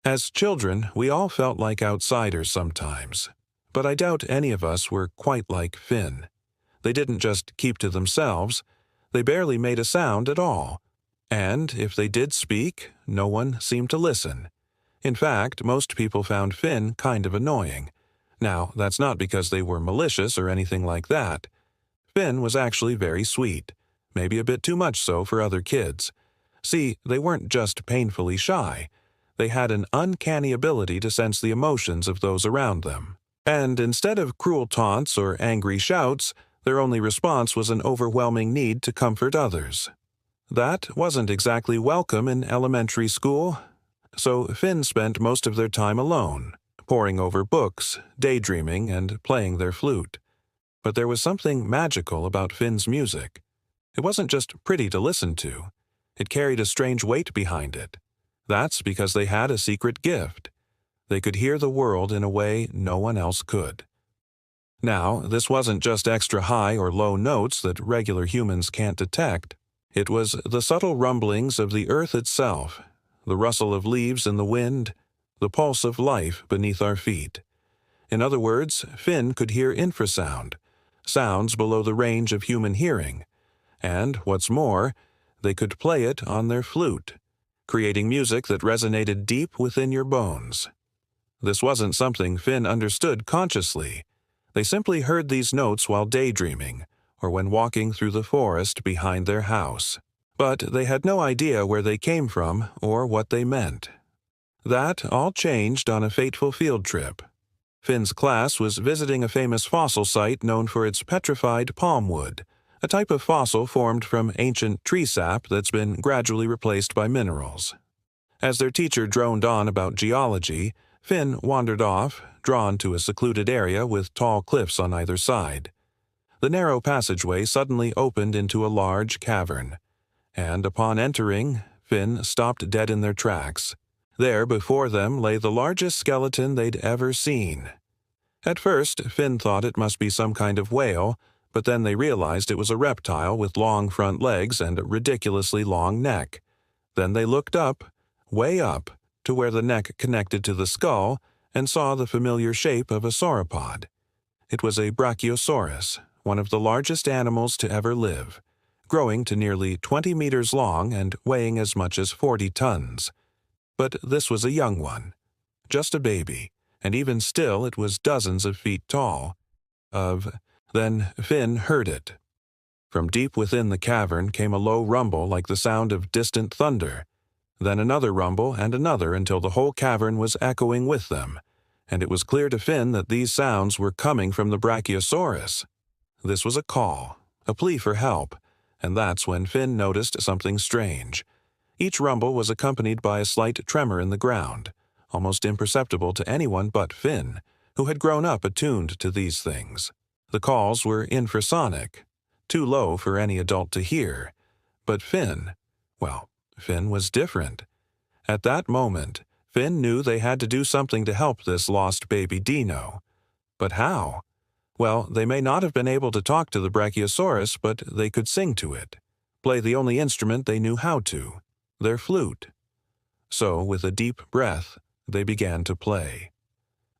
As children, we all felt like outsiders sometimes, but I doubt any of us were quite like Finn. They didn't just keep to themselves, they barely made a sound at all. And if they did speak, no one seemed to listen. In fact, most people found Finn kind of annoying. Now, that's not because they were malicious or anything like that. Finn was actually very sweet, maybe a bit too much so for other kids. See, they weren't just painfully shy. They had an uncanny ability to sense the emotions of those around them. And instead of cruel taunts or angry shouts, their only response was an overwhelming need to comfort others. That wasn't exactly welcome in elementary school, so Finn spent most of their time alone, poring over books, daydreaming, and playing their flute. But there was something magical about Finn's music. It wasn't just pretty to listen to. It carried a strange weight behind it. That's because they had a secret gift. They could hear the world in a way no one else could. Now, this wasn't just extra high or low notes that regular humans can't detect. It was the subtle rumblings of the earth itself, the rustle of leaves in the wind, the pulse of life beneath our feet. In other words, Finn could hear infrasound, sounds below the range of human hearing. And, what's more, they could play it on their flute, creating music that resonated deep within your bones. This wasn't something Finn understood consciously. They simply heard these notes while daydreaming, or when walking through the forest behind their house. But they had no idea where they came from or what they meant. That all changed on a fateful field trip. Finn's class was visiting a famous fossil site known for its petrified palm wood, a type of fossil formed from ancient tree sap that's been gradually replaced by minerals. As their teacher droned on about geology, Finn wandered off, drawn to a secluded area with tall cliffs on either side. The narrow passageway suddenly opened into a large cavern, and upon entering, Finn stopped dead in their tracks. There before them lay the largest skeleton they'd ever seen. At first, Finn thought it must be some kind of whale, but then they realized it was a reptile with long front legs and a ridiculously long neck. Then they looked up, way up, to where the neck connected to the skull, and saw the familiar shape of a sauropod. It was a Brachiosaurus, one of the largest animals to ever live, growing to nearly 20 meters long and weighing as much as 40 tons. But this was a young one, just a baby, and even still it was dozens of feet tall. Then Finn heard it. From deep within the cavern came a low rumble like the sound of distant thunder, then another rumble and another until the whole cavern was echoing with them, and it was clear to Finn that these sounds were coming from the Brachiosaurus. This was a call, a plea for help, and that's when Finn noticed something strange. Each rumble was accompanied by a slight tremor in the ground, almost imperceptible to anyone but Finn, who had grown up attuned to these things. The calls were infrasonic, too low for any adult to hear, but Finn was different. At that moment, Finn knew they had to do something to help this lost baby dino. But how? Well, they may not have been able to talk to the Brachiosaurus, but they could sing to it, play the only instrument they knew how to, their flute. So, with a deep breath, they began to play.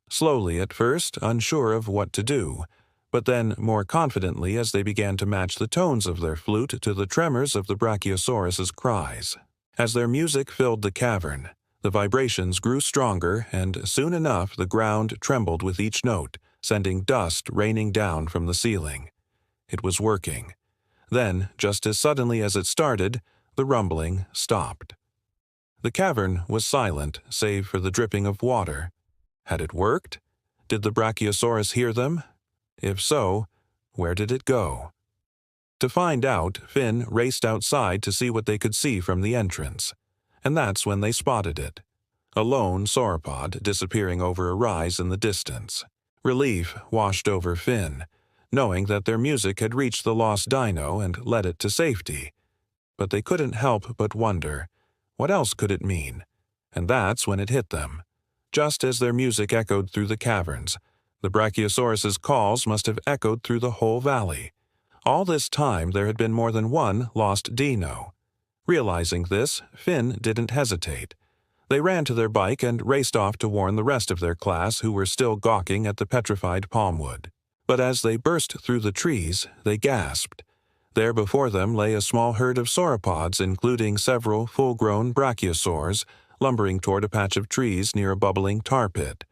Slowly at first, unsure of what to do, but then more confidently as they began to match the tones of their flute to the tremors of the Brachiosaurus's cries. As their music filled the cavern, the vibrations grew stronger, and soon enough the ground trembled with each note, sending dust raining down from the ceiling. It was working. Then, just as suddenly as it started, the rumbling stopped. The cavern was silent, save for the dripping of water. Had it worked? Did the Brachiosaurus hear them? If so, where did it go? To find out, Finn raced outside to see what they could see from the entrance. And that's when they spotted it. A lone sauropod disappearing over a rise in the distance. Relief washed over Finn, knowing that their music had reached the lost dino and led it to safety. But they couldn't help but wonder, what else could it mean? And that's when it hit them. Just as their music echoed through the caverns, the Brachiosaurus's calls must have echoed through the whole valley. All this time there had been more than one lost dino. Realizing this, Finn didn't hesitate. They ran to their bike and raced off to warn the rest of their class who were still gawking at the petrified palmwood. But as they burst through the trees, they gasped. There before them lay a small herd of sauropods, including several full-grown brachiosaurs, lumbering toward a patch of trees near a bubbling tar pit.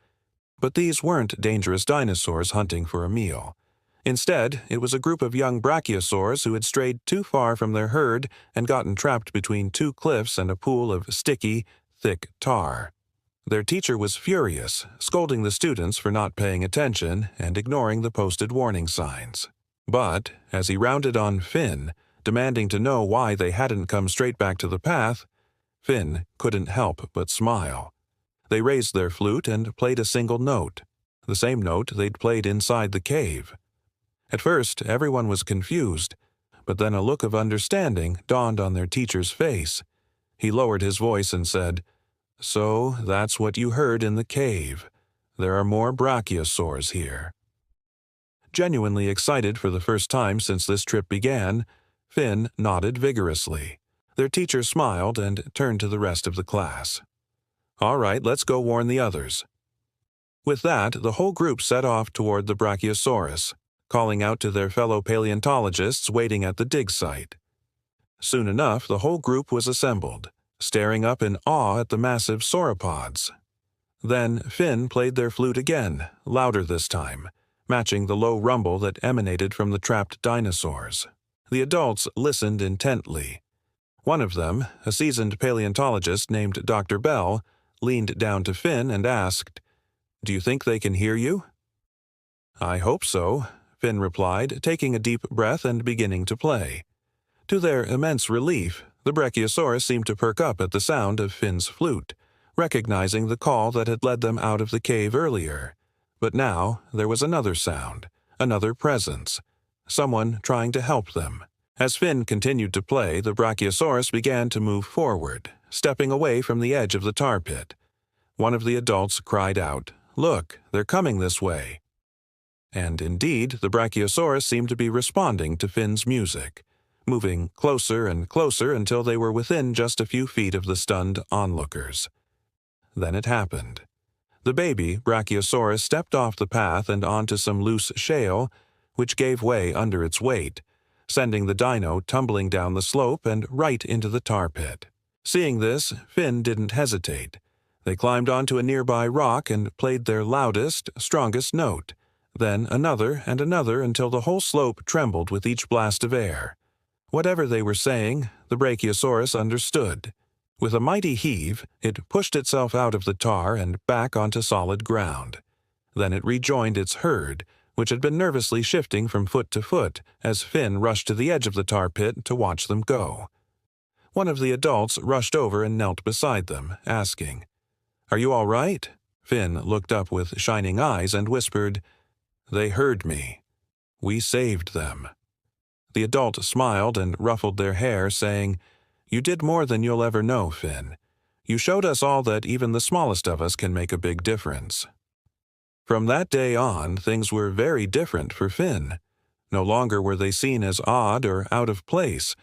But these weren't dangerous dinosaurs hunting for a meal. Instead, it was a group of young brachiosaurs who had strayed too far from their herd and gotten trapped between two cliffs and a pool of sticky, thick tar. Their teacher was furious, scolding the students for not paying attention and ignoring the posted warning signs. But, as he rounded on Finn, demanding to know why they hadn't come straight back to the path, Finn couldn't help but smile. They raised their flute and played a single note, the same note they'd played inside the cave. At first, everyone was confused, but then a look of understanding dawned on their teacher's face. He lowered his voice and said, "So that's what you heard in the cave. There are more brachiosaurs here." Genuinely excited for the first time since this trip began, Finn nodded vigorously. Their teacher smiled and turned to the rest of the class. "All right, let's go warn the others." With that, the whole group set off toward the Brachiosaurus, calling out to their fellow paleontologists waiting at the dig site. Soon enough, the whole group was assembled, staring up in awe at the massive sauropods. Then Finn played their flute again, louder this time, matching the low rumble that emanated from the trapped dinosaurs. The adults listened intently. One of them, a seasoned paleontologist named Dr. Bell, leaned down to Finn and asked, "Do you think they can hear you?" "I hope so," Finn replied, taking a deep breath and beginning to play. To their immense relief, the Brachiosaurus seemed to perk up at the sound of Finn's flute, recognizing the call that had led them out of the cave earlier. But now there was another sound, another presence, someone trying to help them. As Finn continued to play, the Brachiosaurus began to move forward, stepping away from the edge of the tar pit. One of the adults cried out, "Look, they're coming this way." And indeed, the Brachiosaurus seemed to be responding to Finn's music, moving closer and closer until they were within just a few feet of the stunned onlookers. Then it happened. The baby Brachiosaurus stepped off the path and onto some loose shale, which gave way under its weight, sending the dino tumbling down the slope and right into the tar pit. Seeing this, Finn didn't hesitate. They climbed onto a nearby rock and played their loudest, strongest note, then another and another until the whole slope trembled with each blast of air. Whatever they were saying, the Brachiosaurus understood. With a mighty heave, it pushed itself out of the tar and back onto solid ground. Then it rejoined its herd, which had been nervously shifting from foot to foot as Finn rushed to the edge of the tar pit to watch them go. One of the adults rushed over and knelt beside them, asking, "Are you all right?" Finn looked up with shining eyes and whispered, "They heard me. We saved them." The adult smiled and ruffled their hair, saying, "You did more than you'll ever know, Finn. You showed us all that even the smallest of us can make a big difference." From that day on, things were very different for Finn. No longer were they seen as odd or out of place.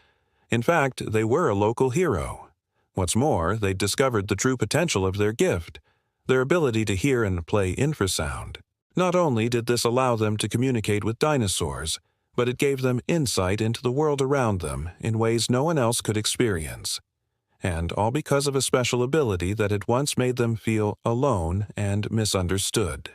In fact, they were a local hero. What's more, they'd discovered the true potential of their gift, their ability to hear and play infrasound. Not only did this allow them to communicate with dinosaurs, but it gave them insight into the world around them in ways no one else could experience. And all because of a special ability that had once made them feel alone and misunderstood.